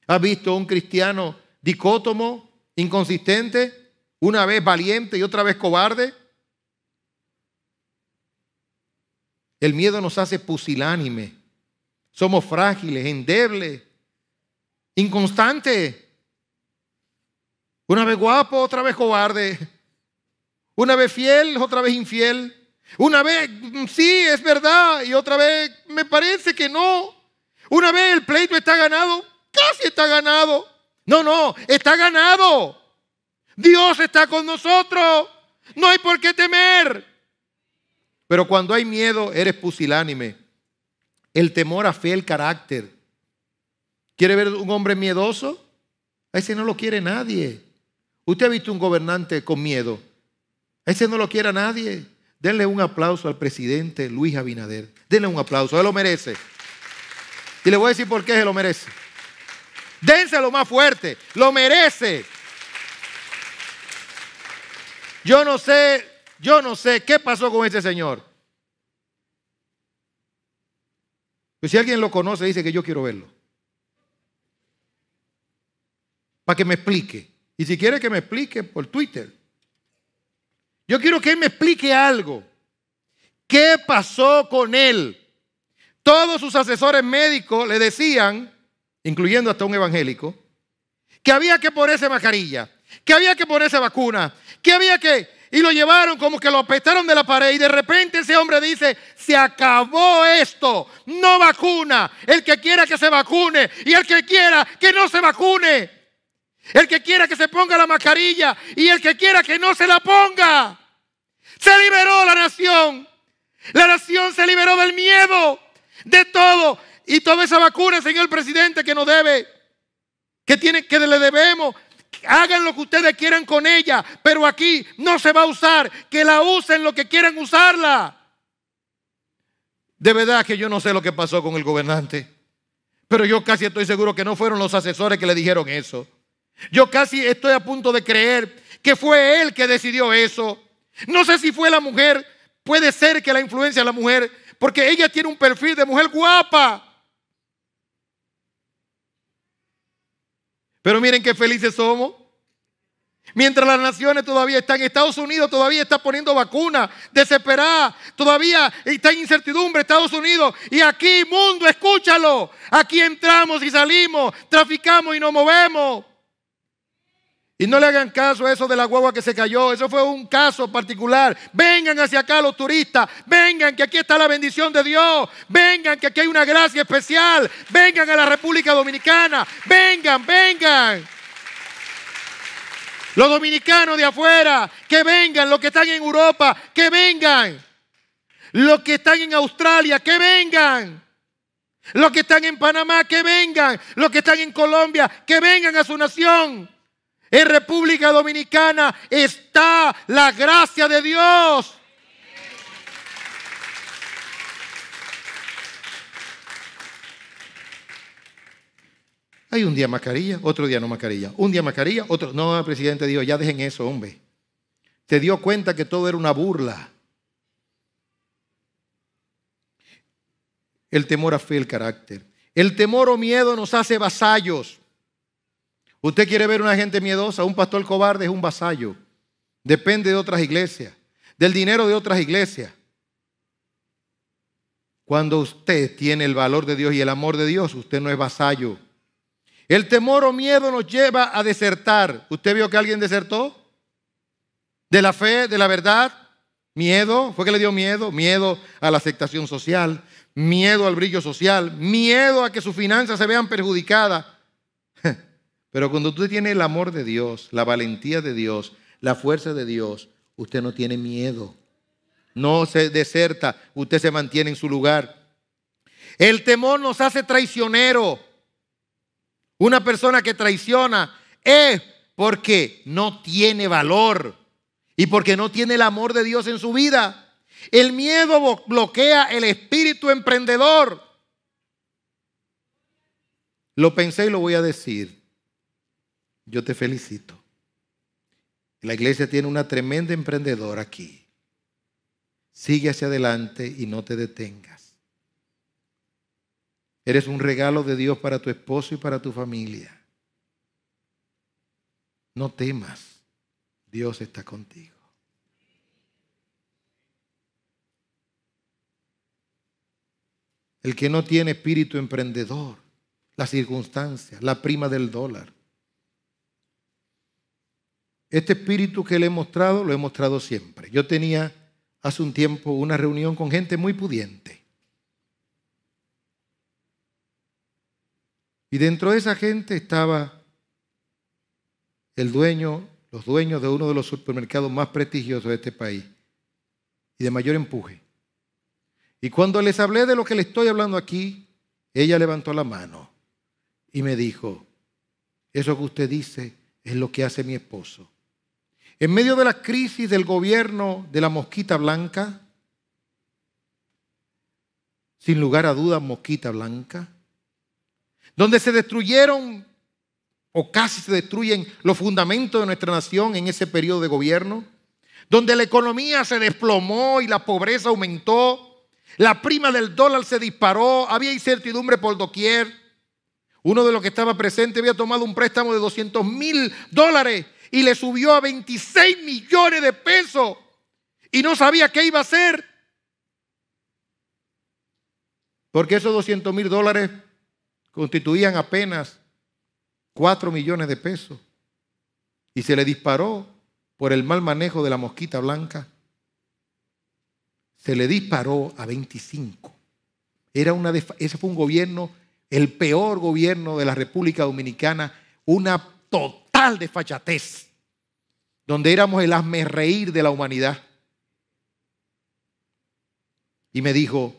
¿Has visto un cristiano dicótomo, inconsistente? Una vez valiente y otra vez cobarde. El miedo nos hace pusilánime. Somos frágiles, endebles, inconstantes. Una vez guapo, otra vez cobarde. Una vez fiel, otra vez infiel. Una vez sí, es verdad, y otra vez me parece que no. Una vez el pleito está ganado, casi está ganado. No, está ganado. Dios está con nosotros. No hay por qué temer. Pero cuando hay miedo, eres pusilánime. El temor afea el carácter. ¿Quiere ver un hombre miedoso? A ese no lo quiere nadie. ¿Usted ha visto un gobernante con miedo? A ese no lo quiere a nadie. Denle un aplauso al presidente Luis Abinader. Denle un aplauso, él lo merece. Y le voy a decir por qué se lo merece. Dénselo más fuerte, lo merece. Yo no sé qué pasó con ese señor. Pues si alguien lo conoce, dice que yo quiero verlo. Para que me explique. Y si quiere que me explique por Twitter. Yo quiero que él me explique algo. ¿Qué pasó con él? Todos sus asesores médicos le decían, incluyendo hasta un evangélico, que había que ponerse mascarilla, que había que ponerse vacuna, que había que... Y lo llevaron como que lo apestaron de la pared y de repente ese hombre dice, se acabó esto, no vacuna. El que quiera que se vacune y el que quiera que no se vacune. El que quiera que se ponga la mascarilla y el que quiera que no se la ponga. Se liberó la nación. La nación se liberó del miedo, de todo. Y toda esa vacuna, señor presidente, que nos debe, que le debemos. Hagan lo que ustedes quieran con ella, pero aquí no se va a usar. Que la usen lo que quieran usarla. De verdad que yo no sé lo que pasó con el gobernante, pero yo casi estoy seguro que no fueron los asesores que le dijeron eso. Yo casi estoy a punto de creer que fue él que decidió eso. No sé si fue la mujer. Puede ser que la influencia de la mujer, porque ella tiene un perfil de mujer guapa. Pero miren qué felices somos. Mientras las naciones todavía están, Estados Unidos todavía está poniendo vacunas, desesperada, todavía está en incertidumbre Estados Unidos. Y aquí, mundo, escúchalo. Aquí entramos y salimos, traficamos y nos movemos. Y no le hagan caso a eso de la guagua que se cayó. Eso fue un caso particular. Vengan hacia acá los turistas. Vengan que aquí está la bendición de Dios. Vengan que aquí hay una gracia especial. Vengan a la República Dominicana. Vengan, vengan. Los dominicanos de afuera, que vengan. Los que están en Europa, que vengan. Los que están en Australia, que vengan. Los que están en Panamá, que vengan. Los que están en Colombia, que vengan a su nación. En República Dominicana está la gracia de Dios. Hay un día mascarilla, otro día no mascarilla. Un día mascarilla, otro... No, el presidente dijo, ya dejen eso, hombre. Se dio cuenta que todo era una burla. El temor afea el carácter. El temor o miedo nos hace vasallos. ¿Usted quiere ver una gente miedosa? Un pastor cobarde es un vasallo. Depende de otras iglesias, del dinero de otras iglesias. Cuando usted tiene el valor de Dios y el amor de Dios, usted no es vasallo. El temor o miedo nos lleva a desertar. ¿Usted vio que alguien desertó? ¿De la fe, de la verdad? Miedo. ¿Fue que le dio miedo? Miedo a la aceptación social, miedo al brillo social, miedo a que sus finanzas se vean perjudicadas. Pero cuando usted tiene el amor de Dios, la valentía de Dios, la fuerza de Dios, usted no tiene miedo. No se deserta, usted se mantiene en su lugar. El temor nos hace traicioneros. Una persona que traiciona es porque no tiene valor y porque no tiene el amor de Dios en su vida. El miedo bloquea el espíritu emprendedor. Lo pensé y lo voy a decir. Yo te felicito. La iglesia tiene una tremenda emprendedora aquí. Sigue hacia adelante y no te detengas. Eres un regalo de Dios para tu esposo y para tu familia. No temas. Dios está contigo. El que no tiene espíritu emprendedor, las circunstancias, la prima del dólar. Este espíritu que le he mostrado, lo he mostrado siempre. Yo tenía hace un tiempo una reunión con gente muy pudiente. Y dentro de esa gente estaba los dueños de uno de los supermercados más prestigiosos de este país y de mayor empuje. Y cuando les hablé de lo que le estoy hablando aquí, ella levantó la mano y me dijo, eso que usted dice es lo que hace mi esposo. En medio de la crisis del gobierno de la mosquita blanca, sin lugar a dudas, mosquita blanca, donde se destruyeron o casi se destruyen los fundamentos de nuestra nación en ese periodo de gobierno, donde la economía se desplomó y la pobreza aumentó, la prima del dólar se disparó, había incertidumbre por doquier. Uno de los que estaba presente había tomado un préstamo de $200,000 y le subió a 26 millones de pesos y no sabía qué iba a hacer. Porque esos $200,000 constituían apenas 4 millones de pesos y se le disparó por el mal manejo de la mosquita blanca. Se le disparó a 25. Ese fue un gobierno, el peor gobierno de la República Dominicana, una total desfachatez, donde éramos el hazmerreír de la humanidad. Y me dijo,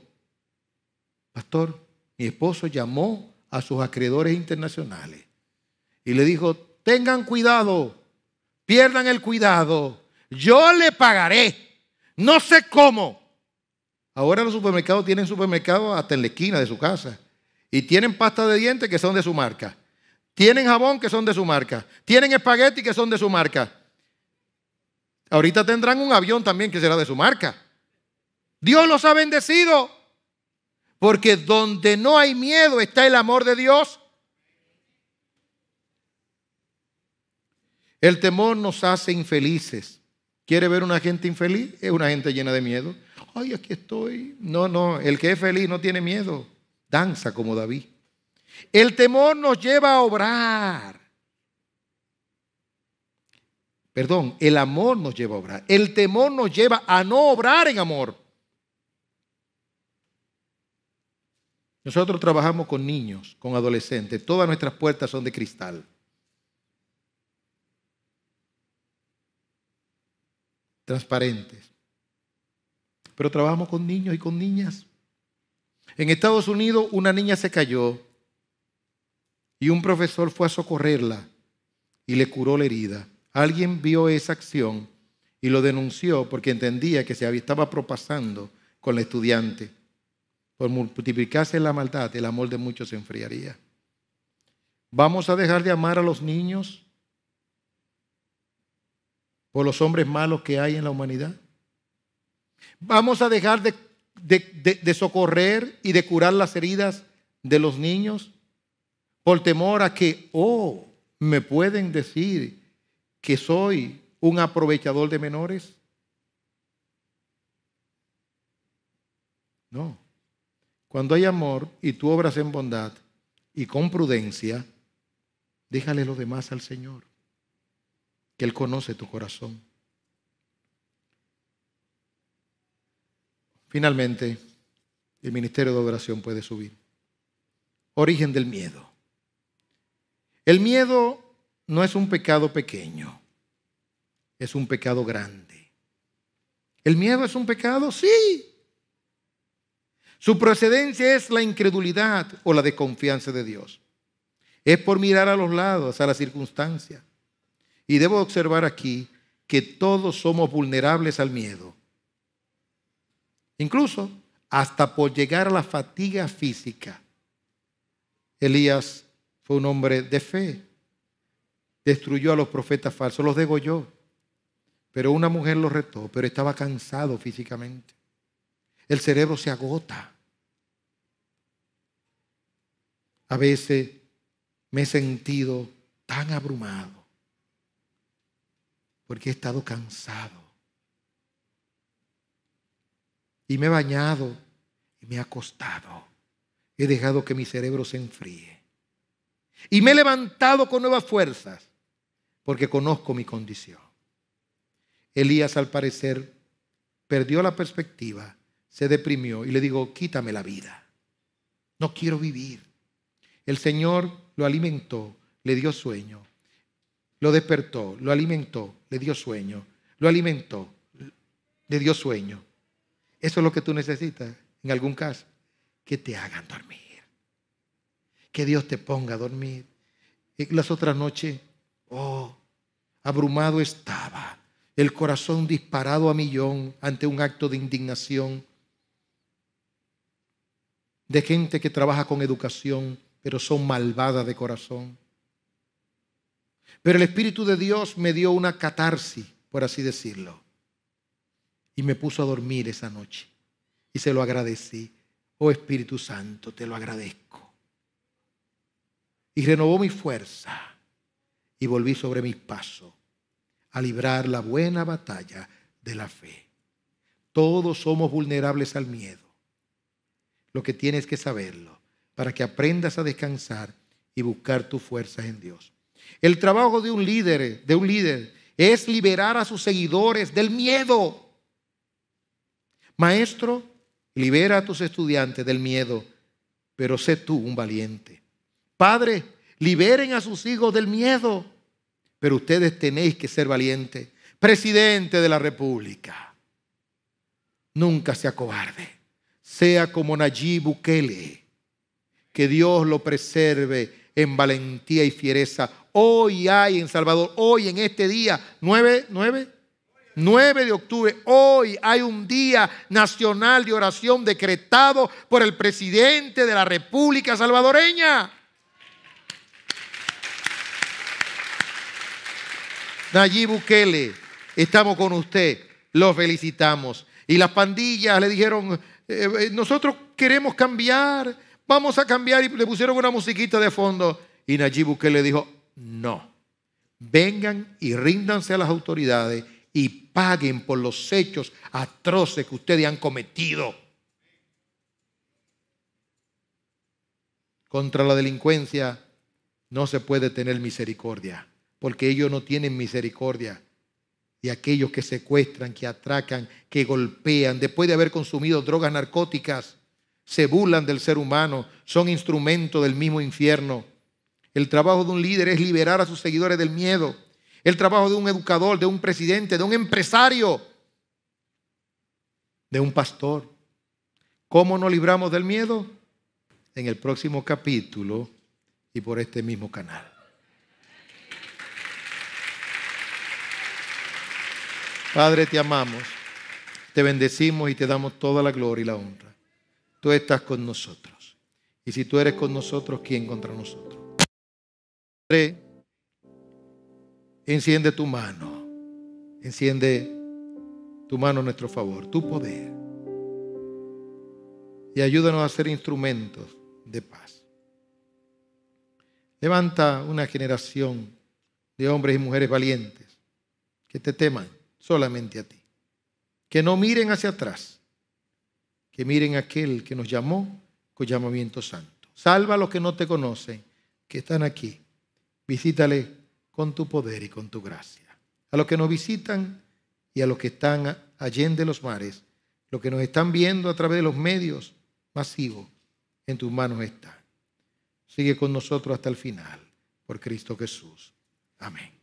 pastor, mi esposo llamó a sus acreedores internacionales y le dijo, tengan cuidado, pierdan el cuidado, yo le pagaré, no sé cómo. Ahora los supermercados tienen supermercados hasta en la esquina de su casa y tienen pasta de dientes que son de su marca, tienen jabón que son de su marca, tienen espagueti que son de su marca. Ahorita tendrán un avión también que será de su marca. Dios los ha bendecido, porque donde no hay miedo está el amor de Dios. El temor nos hace infelices. ¿Quiere ver una gente infeliz? Es una gente llena de miedo. Ay, aquí estoy. No, el que es feliz no tiene miedo. Danza como David. El temor nos lleva a obrar. Perdón, el amor nos lleva a obrar. El temor nos lleva a no obrar en amor. Nosotros trabajamos con niños, con adolescentes. Todas nuestras puertas son de cristal. Transparentes. Pero trabajamos con niños y con niñas. En Estados Unidos una niña se cayó y un profesor fue a socorrerla y le curó la herida. Alguien vio esa acción y lo denunció porque entendía que se estaba propasando con la estudiante. Por multiplicarse la maldad, el amor de muchos se enfriaría. ¿Vamos a dejar de amar a los niños por los hombres malos que hay en la humanidad? ¿Vamos a dejar de socorrer y de curar las heridas de los niños por temor a que, me pueden decir que soy un aprovechador de menores? No. Cuando hay amor y tú obras en bondad y con prudencia, déjale lo demás al Señor, que Él conoce tu corazón. Finalmente, el ministerio de adoración puede subir. Origen del miedo. El miedo no es un pecado pequeño, es un pecado grande. ¿El miedo es un pecado? Sí. Su procedencia es la incredulidad o la desconfianza de Dios. Es por mirar a los lados, a las circunstancias. Y debo observar aquí que todos somos vulnerables al miedo. incluso hasta por llegar a la fatiga física. Elías fue un hombre de fe. Destruyó a los profetas falsos, los degolló. Pero una mujer lo retó, pero estaba cansado físicamente. El cerebro se agota. A veces me he sentido tan abrumado porque he estado cansado. Y me he bañado y me he acostado. He dejado que mi cerebro se enfríe. Y me he levantado con nuevas fuerzas porque conozco mi condición. Elías, al parecer, perdió la perspectiva, se deprimió y le dijo: quítame la vida. No quiero vivir. El Señor lo alimentó, le dio sueño. Lo despertó, lo alimentó, le dio sueño. Lo alimentó, le dio sueño. Eso es lo que tú necesitas en algún caso. Que te hagan dormir. Que Dios te ponga a dormir. Las otras noches, abrumado estaba. El corazón disparado a millón ante un acto de indignación. De gente que trabaja con educación, pero son malvadas de corazón. Pero el Espíritu de Dios me dio una catarsis, por así decirlo. Y me puso a dormir esa noche. Y se lo agradecí. Oh Espíritu Santo, te lo agradezco. Y renovó mi fuerza. Y volví sobre mis pasos a librar la buena batalla de la fe. Todos somos vulnerables al miedo. Lo que tienes que saberlo para que aprendas a descansar y buscar tus fuerzas en Dios. El trabajo de un líder es liberar a sus seguidores del miedo. Maestro, libera a tus estudiantes del miedo, pero sé tú un valiente. Padre, liberen a sus hijos del miedo, pero ustedes tenéis que ser valientes. Presidente de la República, nunca sea cobarde. Sea como Nayib Bukele. Que Dios lo preserve en valentía y fiereza. Hoy hay en Salvador, hoy en este día, 9 de octubre, hoy hay un día nacional de oración decretado por el presidente de la República Salvadoreña. Nayib Bukele, estamos con usted, lo felicitamos. Y las pandillas le dijeron: nosotros queremos cambiar, vamos a cambiar, y le pusieron una musiquita de fondo. Y Nayib Bukele dijo: no, vengan y ríndanse a las autoridades y paguen por los hechos atroces que ustedes han cometido. Contra la delincuencia no se puede tener misericordia, porque ellos no tienen misericordia. Y aquellos que secuestran, que atracan, que golpean, después de haber consumido drogas narcóticas, se burlan del ser humano, son instrumentos del mismo infierno. El trabajo de un líder es liberar a sus seguidores del miedo. El trabajo de un educador, de un presidente, de un empresario, de un pastor. ¿Cómo nos libramos del miedo? En el próximo capítulo y por este mismo canal. Padre, te amamos, te bendecimos y te damos toda la gloria y la honra. Tú estás con nosotros. Y si tú eres con nosotros, ¿quién contra nosotros? Padre, enciende tu mano. Enciende tu mano a nuestro favor, tu poder. Y ayúdanos a ser instrumentos de paz. Levanta una generación de hombres y mujeres valientes que te teman solamente a ti. Que no miren hacia atrás, que miren a aquel que nos llamó con llamamiento santo. Salva a los que no te conocen, que están aquí. Visítale con tu poder y con tu gracia. A los que nos visitan y a los que están allende los mares, los que nos están viendo a través de los medios masivos, en tus manos están. Sigue con nosotros hasta el final, por Cristo Jesús. Amén.